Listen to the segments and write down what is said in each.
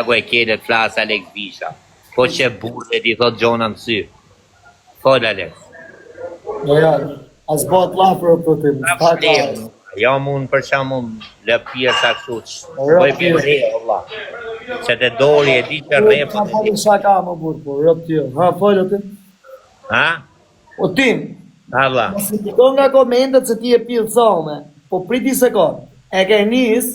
ku e kjelet flas Alex Visha. Po që burret i thot gjona në sy. Fol Alex. Ja, as bot lafër për të tim. Ja mund për shembull le pjesa kështu. Bëj pjesë valla. Se te dori e di që rrep. Ka falë shaka më burr, po rrep ti. Ha, fol ti. Ha? O tim. Valla. Mos i dikon nga komentet se ti e pillsome. Po priti sekond. E ke nis.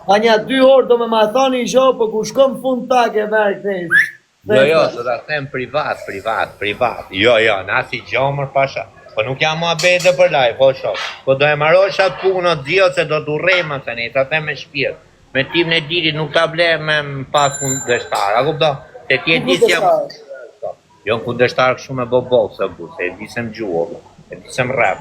A një 2 orë do me ma thoni i gjo, po ku shkom fund tak e verë këtej. Jo, do ta them privat. Jo, nasi gjomër pasha. Po nuk jam mua bete për live, po shok. Po do e marrosh atë punë dio se do t'urrema se ne, ta them me shpirt. Me tim në ditit nuk ta ble me pas kundërshtar, a kupton? Se ti e di si jam. Jo kundërshtar kështu me bobol se bu, se e di se m'gjuo, e di se m'rap.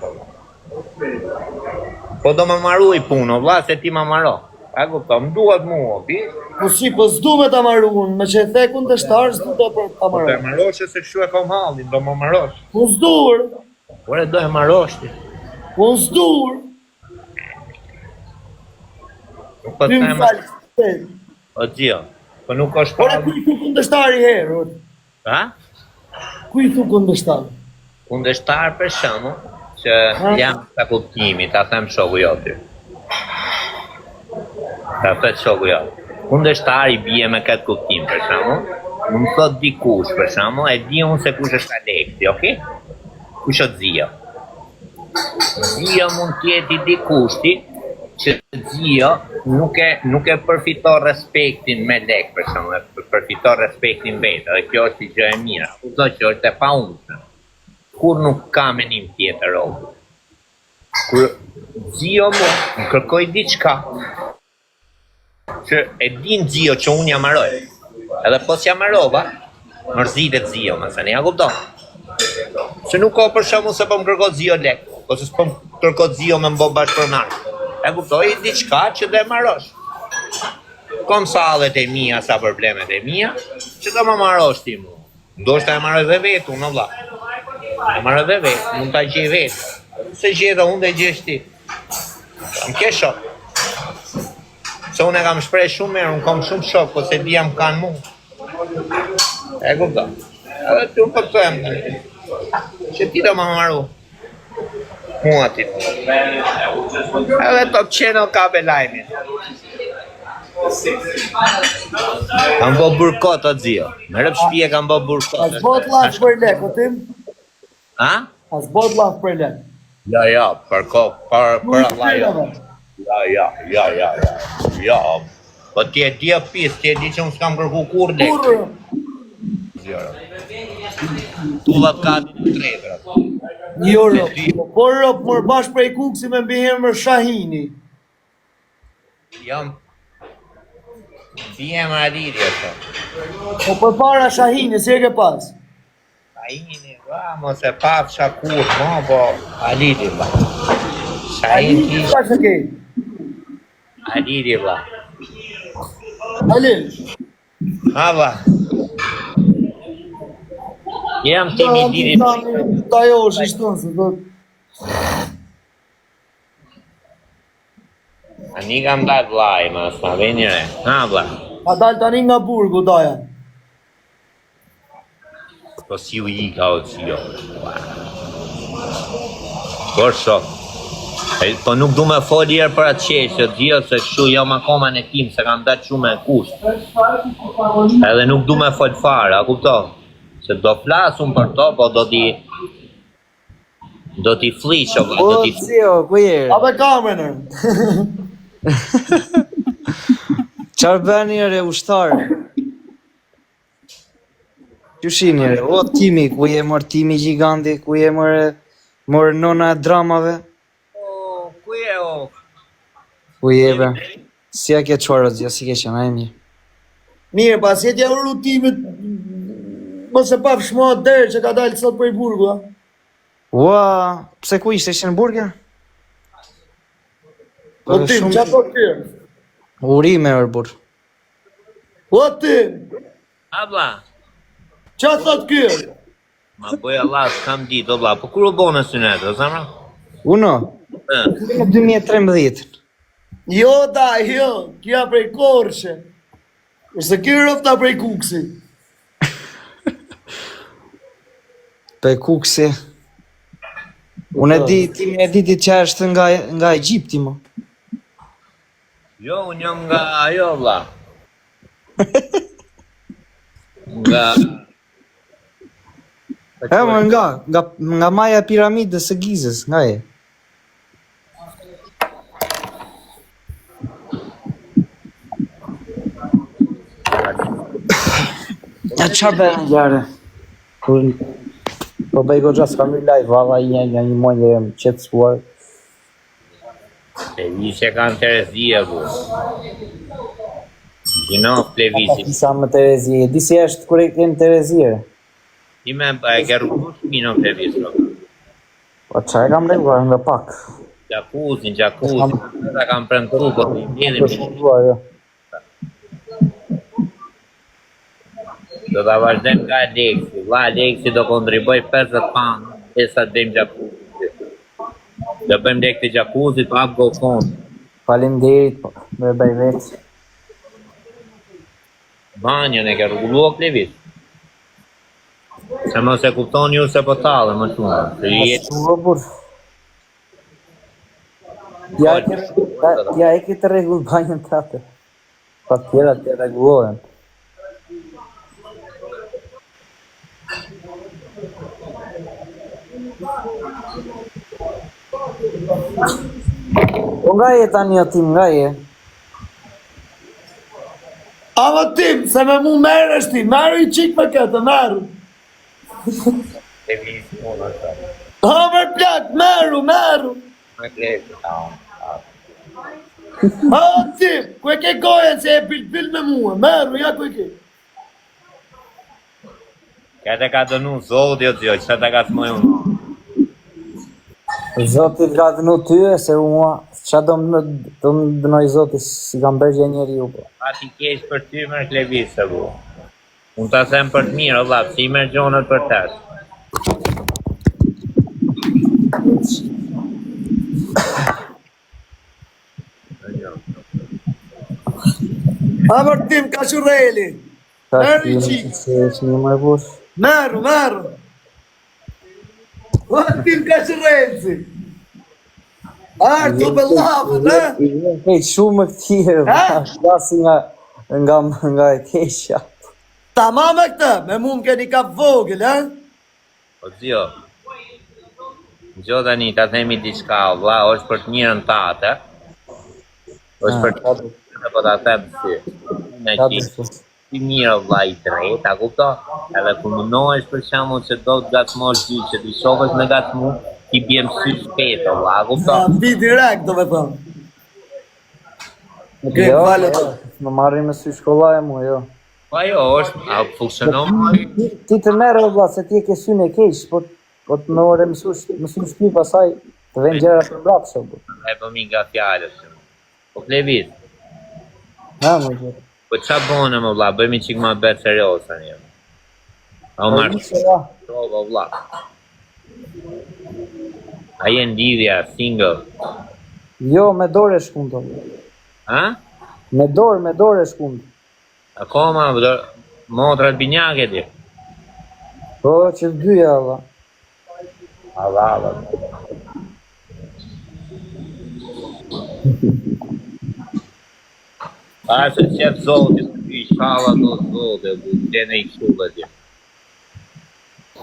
Po do më marruj punë, vlla, se ti më marro. A kupton, m'duhet mua, ti? Po si, po s'du me ta marrun, me që e the kundërshtar s'du ta marrun. Po të marrosh se kështu e kom hallin, do më marrosh. Po s'dur. Ore do e marrosh ti. Po s'dur. Nuk po them. O gjio, po nuk është Ore, ku i thu kundështar i herë? Ha? Ku i thu kundështar? Kundështar për shembull, që jam të kuptimi, ta them shoku joti. Ta them shoku joti. Kundështar i bie me këtë kuptim për shembull, më thot dikush për shembull, e di unë se kush është Alexi, okay? Kush është Zio? Zio mund t'jeti dikushti që Zio nuk e përfiton respektin me lek, për shembull, e përfiton respektin vetë, dhe kjo është gjë e mirë. Kupton që është e paundshme. Kur nuk ka menim tjetër rogu. Kur Zio më kërkoj diçka që e din Zio që unë jam marroj. Edhe po s'jam marrova, mërzitet Zio, më thënë, ja kupton? Se nuk ka për shembull se po më kërko Zio lek, ose s'po më kërko Zio me m'bo bashkëpronar. E kuptoj diçka që do e marrosh. Kom sallet e mia, sa problemet e mia, që do më marrosh ti mua. Ndoshta e marroj dhe vetë unë, vlla. E marroj dhe vetë, mund ta gjej vetë. Se gjej unë dhe gjesh ti. Më ke shok. Se unë e kam shpreh shumë herë, unë kam shumë shok, po se dia më kanë mua. E kupton? Edhe ti po them. Që ti do më marru. Mua ti. Edhe Top Channel ka be lajmin. Kam bo burkot o Zio. Me rëp shpije kam bo burkot. As bot laf për lek, o tim? Ha? As bot laf për lek. Ja, për Allah jo. Ja. Po ti e di pis, ti e di që unë s'kam kërku kur lek. Kur? Tullat ka të tretërat. Jo, por rëp, mor bashkë prej kukësi me mbihemër Shahini. Jam bie më Alidi ato. Po për para Shahini, si e ke pas? Shahini, mos e pafsha kur, po Alidi vlla. Shahini Ka se ke? Alidi vlla. Alil. Ha vlla. Jam të mi diri. Ta jo është ishton se do... A një kam datë vlaj, ma s'ma venjëre. Ha vlla. A dalë tani nga burgu, daja. Po si u i ka o si jo. Por shok. Po nuk du me foli erë për atë qeshë, dhjo se kështu jam akoma në tim, se kam datë shumë e kusht. Edhe nuk du me fol fare, a kupto? Se do flasum për to, po do t'i flisho, do t'i... O, Zio, ku je? A be kamerën. Qarë bëni ere ushtarë? Qëshini ere? O, Timi, ku je mërë Timi Gjiganti, ku je mërë nona e dramave? O, ku je o? Ku je be? Si a ke qërë, Zio, si ke qëna e mirë? Mirë, pas jetja u rutimit, mos e paf shmohat derë që ka dalë sot për i burgu, a? Ua, pse ku ishte, ishte në burger? O tim, qa po kërë? Urime,ërbur. O tim, Abla, qa thot kërë? ma bëj Allah, s'kam ditë, o bla, po kur u bo në synet, o zamra? Uno? Në 2013. Jo, da, jo, kja prej Korçë. Ose ky rofta prej Kuksi. Pe Kuksi. Unë e di, ti më e di ti që është nga Egjipti, mo. Jo, unë jam nga ajo, vlla. Nga... Më nga maja e piramidës së Gizës, nga e. Ja çfarë bën ngjarë? Po bëj goxha s'kam një live, valla një muaj e jam qetësuar. Plevisi kanë Terezia, bu. Gjino, Plevisi. Sa më Terezi, di si është kur e kem Terezire. Ti me e ke rrugush Gjino Plevisi. Po çfarë kam rreguar nga pak. Jacuzzi, ata kanë prënë rrugë, i vjenim. Jo. Do ta vazhdojmë nga Aleksi. Vlla, Aleksi do kontriboj 50 pound, sa bëjmë jacuzzi. Do bëjmë lek të jacuzzi, të hap gofon. Faleminderit, po, më bëj vetë. Banjën e ke rregulluar Plevis? Se mos e kupton ju se po tallë më shumë. Se jetë Robur. Ja e ke të rregull banjën tate. Pa tjera të rregullohen. Po nga je tani o tim, nga je? Ama tim, se me mu merë është ti, merë i qik me këtë, merë. Plevis, unë është. Hamer plak, merë. Me Plevis, Ha, tim, ku e ke gojen se e bil me mua, merë, ja ku e ke. Këtë ka dënu zoti o zjo, që të ka të mojë unë. Zotit ka dënu ty e se mua, qa do më dënoj Zotit si kam bërgje njeri ju, po. Pa ti kesh për ty mërë Plevis, bu. Unë të them për të mirë, Allah, si mërë gjonët për tësh. Hamer tim, ka shureli. Merë i qik. Se është një më bush. Merë. Ha, tim ka shureli. Arë, të belavën, I vjen kejt shumë këtire, shlasi nga e keqja. Ta ma me këtë, me mu më keni kap vogël, ha? O zjo, gjo tani, ta themi diçka, vlla, është për të mirën tate, është për të mirën, po ta them si, me që ti mirë vlla i drejt, a kupto? Edhe kur mundohesh për shembull që do të gatmosh dy, që ti shohësh me gatmu, ti bjem sy shpejt, vlla, a kupto? Ja, bi direkt, do me thëmë. Okej, Jo, falet. më marri me sy shkolla e mu, jo. Po ajo është, a funksionon? Ti të merë, vlla, se ti e ke synë e keq, po të më ore mësu shpi pasaj, të vend gjera për brapshe, po. E po mi nga fjallës. Po Plevis, Ha, më gjithë. po qa bone më vlla, bëjmë qik ma betë serios tani. A u marrë trova vlla. A jenë lidhja, single. Jo, me dorë e shkundë. Ha? Me dorë e shkundë. Akoma, motrat binjake ti. Po, që të dyja, valla. Allah. Pa se qep zotit, i shala do zotit, bu tjene i këshullë ti.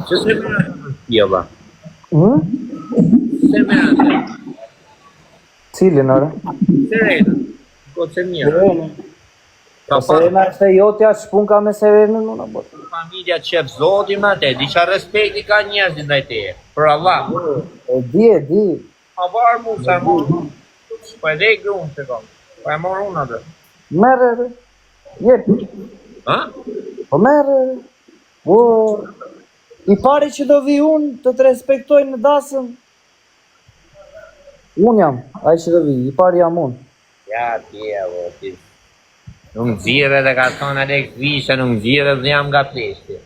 Që se mërë në tjela? Se mërë në Cilin, ore? Serena, ko që mirë. Serena. Ka Serena është e jotja, shpun ka me Serenën, unë botë. familja qep zotit ma te, disha respekti ka njerëzit ndaj teje. Për Allah. E di. A varë mu, sa mu. Po e dek unë që kom. Po e morë unë atë. Merë, jepi. Ha? Po merë. Po, i pari që do vi unë të të respektoj në dasëm. Unë jam, ai që do vi, i pari jam unë. Ja, tje, vo, ti. Nuk zire dhe ka thonë Alex Visha, nuk zire dhe jam nga pleshti.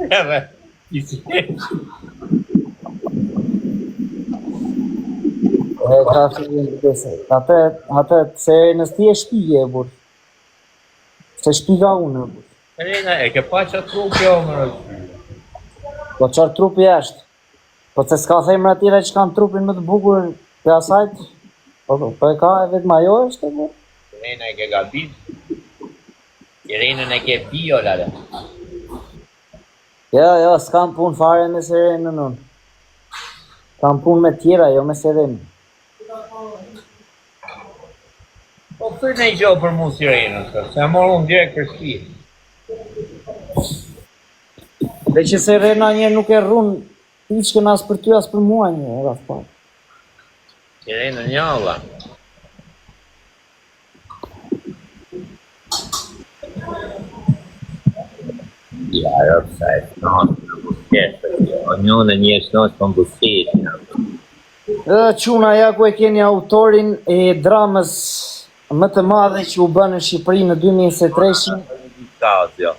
Edhe, i si E ka fillim të dese. Atë, se në sti e shpije, bur. Se shpiga unë, bur. Serena, e ke pa që trupi o më rëzë? Po qarë trupi është? Po se s'ka themra tjera që kanë trupin më të bukur të asajt? Po e ka e vetë majo është, bur? Serena e ke gabit. Serenën e ke bio, lale. Jo, s'kam pun fare me Serenën unë. Kam pun me tjera, jo me Serenën. Po për në i gjohë për mu Serenën, se morë unë direkt për shpi. Dhe që Serena një nuk e rrunë piqkën as për ty as për mua një, e rafë parë. Serenën një, Allah. Ja, rëpë sa e shnotë në busketë, o një në një shnotë për busketë. Quna ja ku e keni autorin e dramës më të madhe që u bënë në Shqipëri në 2023. Kazjo.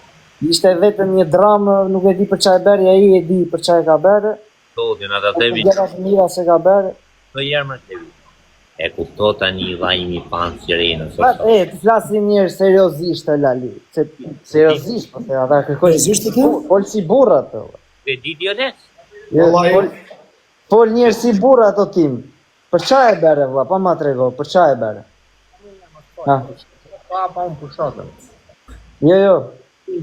Ishte vetëm një dramë, nuk e di për çaj beri, ai e di për çaj ka bërë. Tudin, ata të vi. Gjëra të mira se ka bërë. Të jerë më të vi. E kupto tani vajmi panë Serenën. Të flasim njërë seriozisht e Lali. Seriozisht, po se ata kërkojnë. Seriozisht e ke? Pol si burra të. E di dionet? Pol njërë si burra të tim. Për çaj e bërë, vlla, pa ma trego, për çaj e bërë. Ha. Pa unë për shotëm. Jo.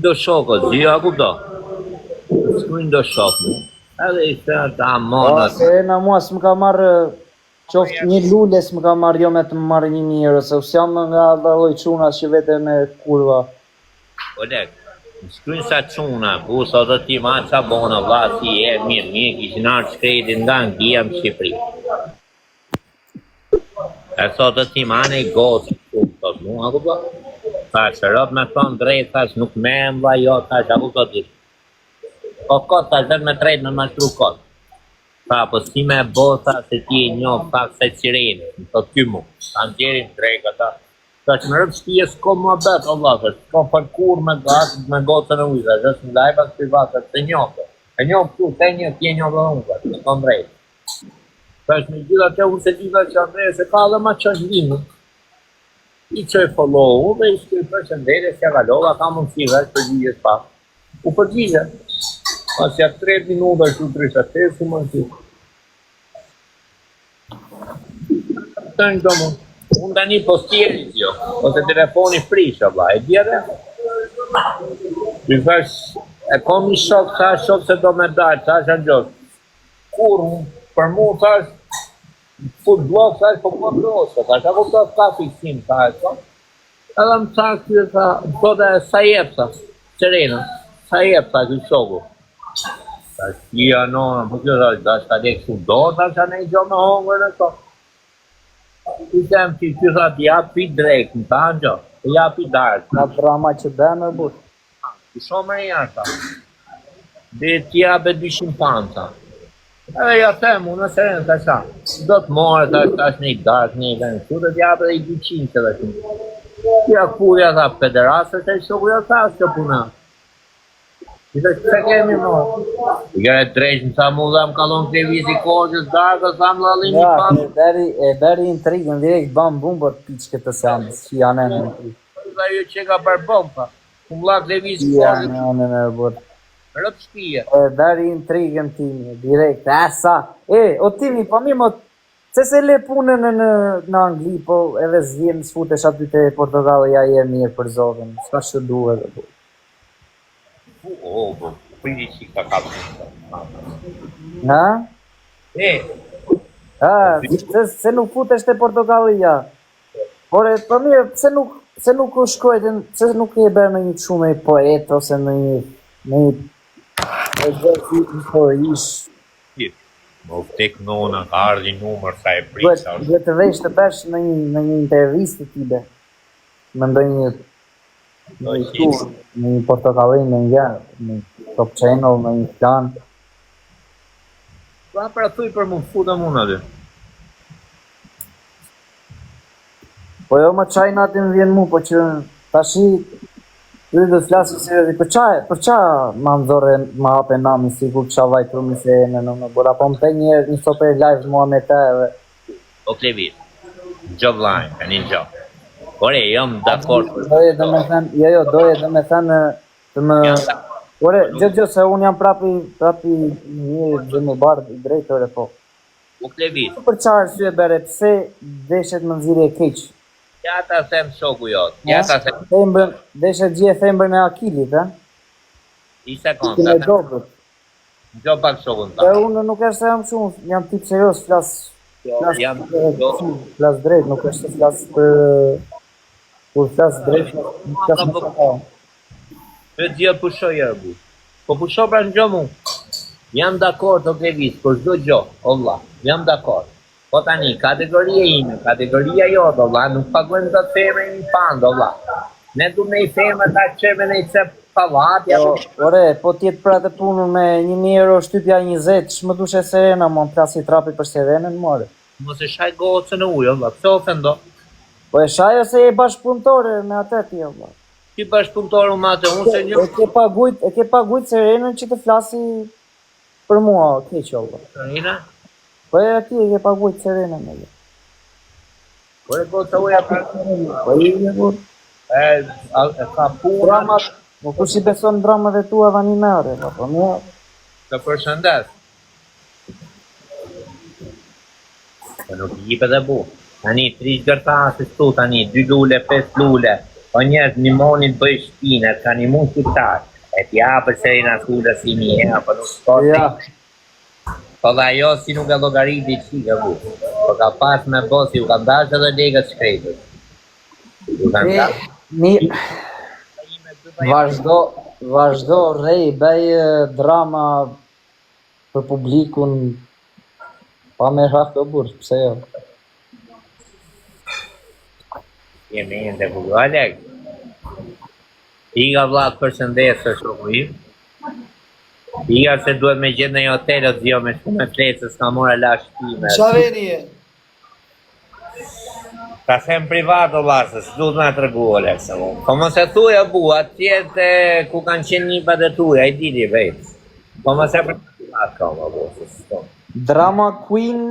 Do shokët, zio, a kupto? Shkujnë do shokë. Edhe i se ta monat. Serena mua s'më ka marrë qoftë një lule s'më ka marrë jo me të më marrë 1.000 euro, se usjam nga lloj çuna që vete me kurva. Oleg, shkujnë sa çuna, bu sa do ti ma qa bona, vla si e mirë, kishin arë shkrejti nga ngia më Shqipëri. E sa do ti ma në i gosë, tot mu, a kupto? Thash, rëp me thonë drejt, thash, nuk me mba jo, thash, a kupto ti. Po kot, thash, dhe me drejt me mashtru kot. Tha, po si me bo, thash, se ti e njohë, thash, se Sirenë, në të ty mu. Ta në gjerin drejka, thash. Thash, me rëp shtije s'ko më betë, Allah, thash, s'ko për kur me gotën e ujë, thash, është në lajba së privat, thash, se njohë. E njohë këtu, te një, ti e njohë dhe unë, thash, me thonë drejt. Thash, me gjitha që unë se gjitha që Andrej, se ka dhe ma qënë linë. I që e follow dhe i shkoj përshëndetje, s'ja kalova, ka mundësi veç përgjigjes pa. U përgjigje. Pas ja 3 minuta shu 35, si mundësi. Të një do mund. Unë tani postjeri jo, ose telefoni frisha, ba, e djere? I thash, e kom një shok, thash, shok se do me dajt, thash, a gjok. Kur, për mu, thash, fut blok, thash, po më brosë, thash, ako të ka fiksim, thash, edhe më thash, kjo, të dhe sa jep, thash, Serena, sa jep, thash, kjo shoku. Thash, kia, no, më kjo, thash, ka dhe kështu do, thash, a ne i gjo me hongër në to. I tem që kjo, thash, japi drejk, në thash, gjo, japi dark. Ka drama që bënë, bur. Kjo shumë e jarë, thash. Dhe t'jabe 200 panë, thash. Edhe ja them, unë në Serenë të asha, do të morë, tash një dark, një vend, që të t'japë dhe i 200 që dhe shumë. Kja kurja tha, federasët e shoku ja tha, që puna. I të që kemi morë. I kërë e drejshë, në sa mu dhe më kalon televizi kohës, darkës, tha më lalin një panë. E beri intrigën, direkt bam bumbët piqë të senës, që janë në intrigë. Dhe ju që ka për bomba, ku më la televizi kohës. Janë në bërë. Rëp shpije. Beri intrigën time, direkt, sa. O timi, po mi mo, se le punën në Angli, po edhe zhjem s'futesh aty të Portokalli, ja je mirë për zotin, s'ka që duhet. Po, priti që ka kapë. Ha? Se nuk futesh të Portokalli, ja. Por po mirë, se nuk u shkojtë, se nuk e bërë në një qume i poet, ose në një e gjithë po ish. Më vtek nona, ka ardhi numër sa e prisa. Duhet të vesh të bësh në një intervistë tibe. Më ndoj një tur, në një Portokalli, në një Top Channel, në një plan. Pa pra thuj për më futa mund aty. Po jo më qaj natin më vjen mu, po që tashi ju do të flasë se për qa ma ndore ma hape nami si kur qa vajtru mi se në bora, po më te një soper live mua me te edhe. O Klevit, gjo vlajnë, ka një gjo. Ore, jam dakord. Doje dhe me thënë, jo, doje dhe me thënë të më... Ore, gjë se unë jam prapi një dhe më bardh i drejtë, ore, po. O Klevit, Për çfarë arsye bere, pse deshet më nxirje keq? ja ta them shoku jot, ja ta them, Thembrën, deshet gjie thembrën e Akilit, ha? i sekund, Që ta me them, dobët. gjo pak shokun E ta. unë nuk është se jam shumë, jam tip serios, Jam, flas drejt, nuk është se flas për... Kur flas drejt, nuk flas më të Të gjë pushoj erbu. Po pusho pra në gjo mu. Jam dakord o Klevit, për çdo gjo, Allah, jam dakord. Po tani, kategoria ime, kategoria jote, Allah, nuk pagojmë të theme një pandë, Allah. Ne du me i theme ta qeme në i cep palat, ja po... Ore, po tjetë pra të punën me 1.000 euro shtypja 20, shmë dushe Serena, më në plasi trapi për Serenën, more. Mos e shaj gocën e ujë, Allah, pse ofendo? Po e shaj ose e bashkëpunëtore me atë ti, Allah. Ti bashkëpunëtor me atë, unë se një... E ke pagujt Serenën që të flasi për mua, keq, Allah. Serena? Po e ati e ke pagujt Serenën, Allah. Po e goca uja për... Po e ke pagujt. E ka puna... Dramat, po kush i beson dramave tua vanimare, po mua. Të përshëndes. Po nuk i jipe dhe bu. Tani, 3 gërtasë shtu, tani, 2 lule, 5 lule. Po njerëz një monit bëj shpine, ka një mund qytar. E t'ja për Serena s'kulla si një, po nuk s'ka Ja. Po dhe ajo si nuk e logariti qika bu. Po ka pas me bosi, u ka dash edhe legët shkretës. U ka dash. Vazhdo rej, bëj drama për publikun pa me rraf të burë, pse jo? Jemi në të bugu, Alek. Iga vlak përshëndesë shoku im. Iga se duhet me gjithë në një hotel o t'zjo me shku me fletë, s'ka mora la shpime. Qa veni e? Ta them privat o lasë, s'duhet me të regu, Alek, se mu. Po mos e thuja bu, atjetë ku kanë qenë një për dhe tuja, i didi vejtë. Po mos e për privat ka më bu, se s'to. Drama queen,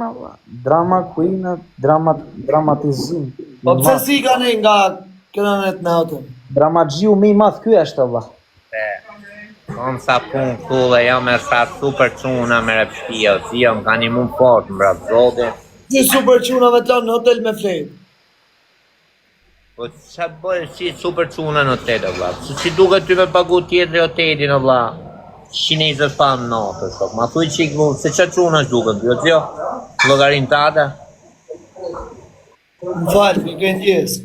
dramatizim. Po pse si ka ne nga këranet në autën? Dramagjiu me i madh ky është Allah. Kom sa pun këtu dhe jam me sa super quna me repshtia, si jam ka një mund fort më bratë zode. Si super qunave të lanë në hotel me flejt? Po që bërë si super quna në hotel, o vla? Si duke ty me pagu tjetëri hotelin, o vla? 120 pan në natë, shok. Ma thuj qik mu, se që quna është duke, jo t'jo? Logarin tate? Më falë, në kënë gjesë.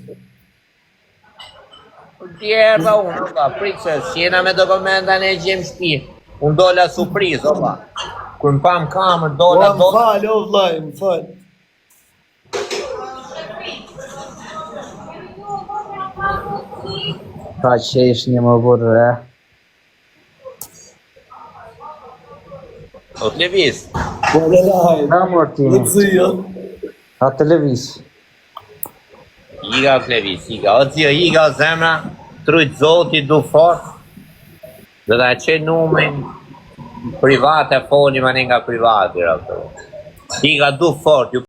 Djerë unë, o vla, prikse, si jena me dokumenta në gjem shpi. Unë dolla surpriz, o vla. Kur më pam kamër, dolla, Më falë, o vlaj, më falë. Ka që ish një më burë, e? O t'levis. Po dhe lajë. Na mortini, Në të zio. a televis. Iga o t'levis, iga. O t'zio, iga o zemra, trujt zoti du fort. Dhe da që numin private, foli ma nga private. Iga du fort, ju